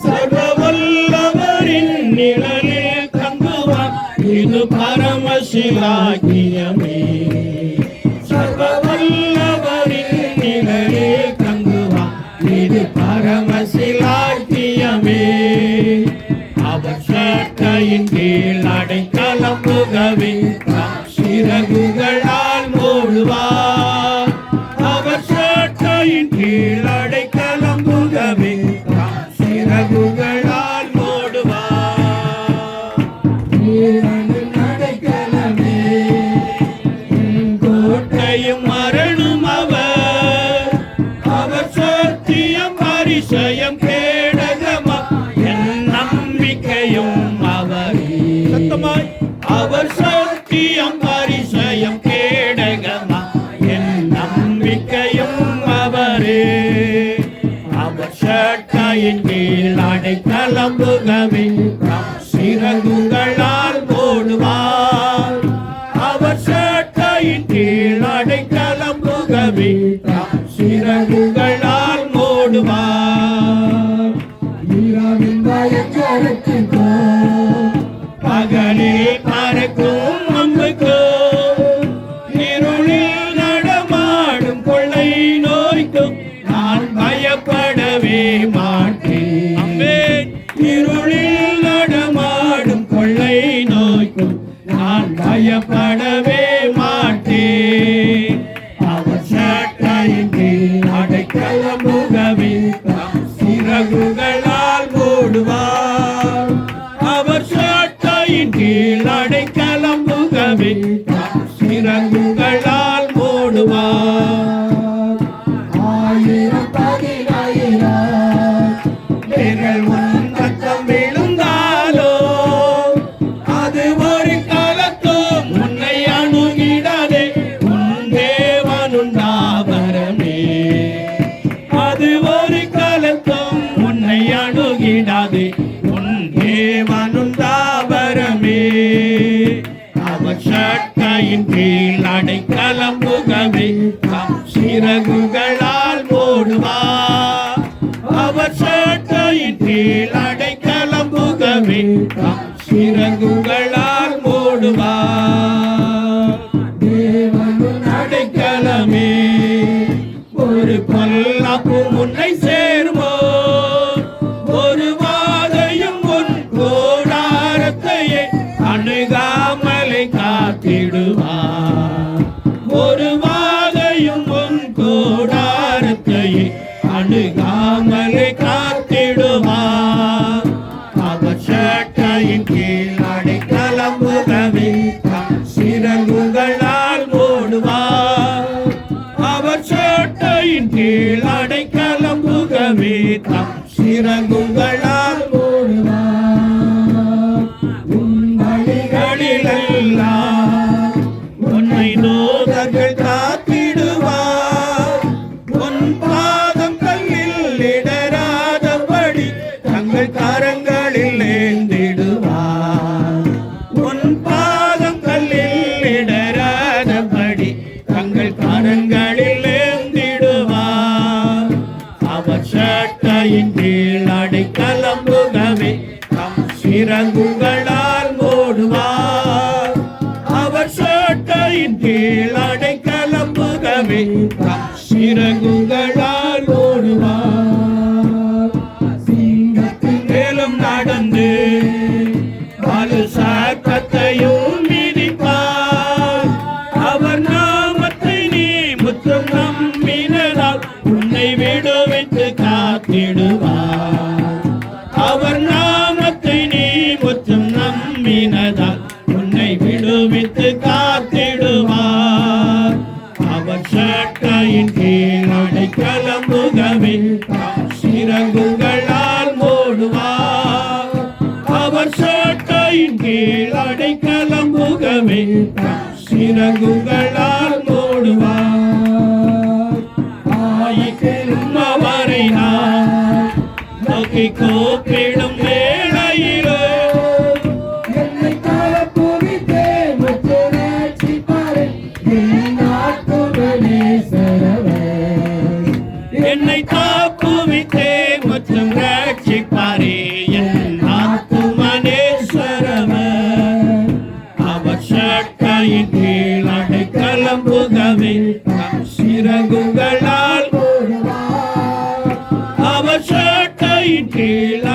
சர்வவல்லவரின் நிழலில் தங்குவான், இது பரமசிலாக்கியமே. சர்வவல்லவரின் நிழலில் தங்குவான், இது பரமசிலாக்கியமே. அவர் சட்டையின் கீழ் அடைக்கலம் புகவே சிறகுகளால் மூடுவார். அவர் சட்டையின் கீழ் அடைக்கலம் புகவே சிறகுகளால் மூடுவார். அடைக்கலமே கோட்டையும் மரணும் அவர். அவர் சத்தியம் பரிசயம் கேடகமா என் நம்பிக்கையும் அவரே. சத்தமாய் அவர் சத்தியம் பரிசயம் கேடகமா என் நம்பிக்கையும் அவரே. அவர் சட்டையின் கீழ் அடைக்கலம் புகவே சிறகுகளால் மூடுவார். அவர் சட்டையின் கீழ் அடைக்கலம் புகவே சிறகுகளால் மூடுவார். ஈராவின் பயங்கரத்திற்கோ பகலில் பறக்கும் அம்புக்கோ இருளில் நடமாடும் கொள்ளை நோய்க்கும் நான் பயப்படவே மாட்டேன். இருளில் நடமாடும் கொள்ளை நோய்க்கும் நான் பயப்படவே மாட்டேன். அவர் சட்டையின் கீழ் அடைக்கலம் புகவே சிறகுகளால் மூடுவார். அவர் சட்டையின் கீழ் அடைக்கலம் புகவே சிறகுகளால் மூடுவார். ஆயிரம் பதினாயிரம் பேர்கள் உன் பக்கம் விழுந்தாலோ அது ஒரு காலத்தும் உன்னை அணுகிடாதே. உன் தேவனுண்டாபரமே அது ஒரு காலத்தும் உன்னை அணுகிடாதே. உன் தேவனுண்டாபரமே அவர் சட்டையின் கீழ் அடைக்கலம் புகவே சிறகுகளால் மூடுவார். அவர் சட்டையின் கீழ் அடைக்கலம் புகவே சிறகுகளால் மூடுவார். தேவனின் அடைக்கலமே ஒரு பொல்லாப்பு உன்னை சேர்மோ, ஒரு வாதையும் உன் கூடாரத்தையே அணுகாமலை காத்திடுவார். ஒரு வாதையும் உன் கூடாரத்தையே அணுகாமலை காத்திடுவார். அவர் சட்டையின் கீழ் அடைக்கலம் புகவே சிறகுகளால் மூடுவார். அவர் சட்டையின் கீழ் அடைக்கலம் புகவே சிறகுகளால் மூடுவார். உன் வழிகளிலெல்லாம் உன்னை தூதர்கள் காத்திடுவார். உன் பாதம் கல்லில் இடராதபடி தங்கள் கரங்களில் ஏந்திடுவார். உன் பாதம் கல்லில் இடராதபடி தங்கள் கரங்களில் ஏந்திடுவார். அவர் சட்டையின் கீழ் அடைக்கலம் புகவே சிறகுகளால் மூடுவார். அவர் சட்டையின் கீழ் அடைக்கலம் புகவே சிறகுகளால் மூடுவார். சிங்கத்தின் மேலும் நடந்து பலு சர்ப்பத்தையும் மிதிப்பார். அவர் நாமத்தை நீ முற்றும் நம்பினதால் உன்னை விடுவித்து காத்திடுவார். அவர் நாமத்தை நீ முற்றும் நம்பினதால் உன்னை விடுவித்து காத்திடுவார். அவர் சட்டையின் கீழ் அடைக்கலம் புகவே சிறகுகளால் மூடுவார். அவர் சட்டையின் கீழ் அடைக்கலம் புகவே சிறகுகளால் மூடுவார். ஆயிக்கும் அவரை நான் நோக்கி கூப்பிடும் வேளையிலோ என்னை காப்புவித்தே முற்று ரட்சிப்பாரே என் ஆத்துமனேசரே. என்னை தாப்புவித்தே மற்றும் ரட்சிப்பாரே என் ஆத்துமனேஸ்வரவர் அவர் சட்டையின் கீழ் அடைக்கலம் புகவே நம் சிறகுகளால் அவர் சட்டையின் கீழ்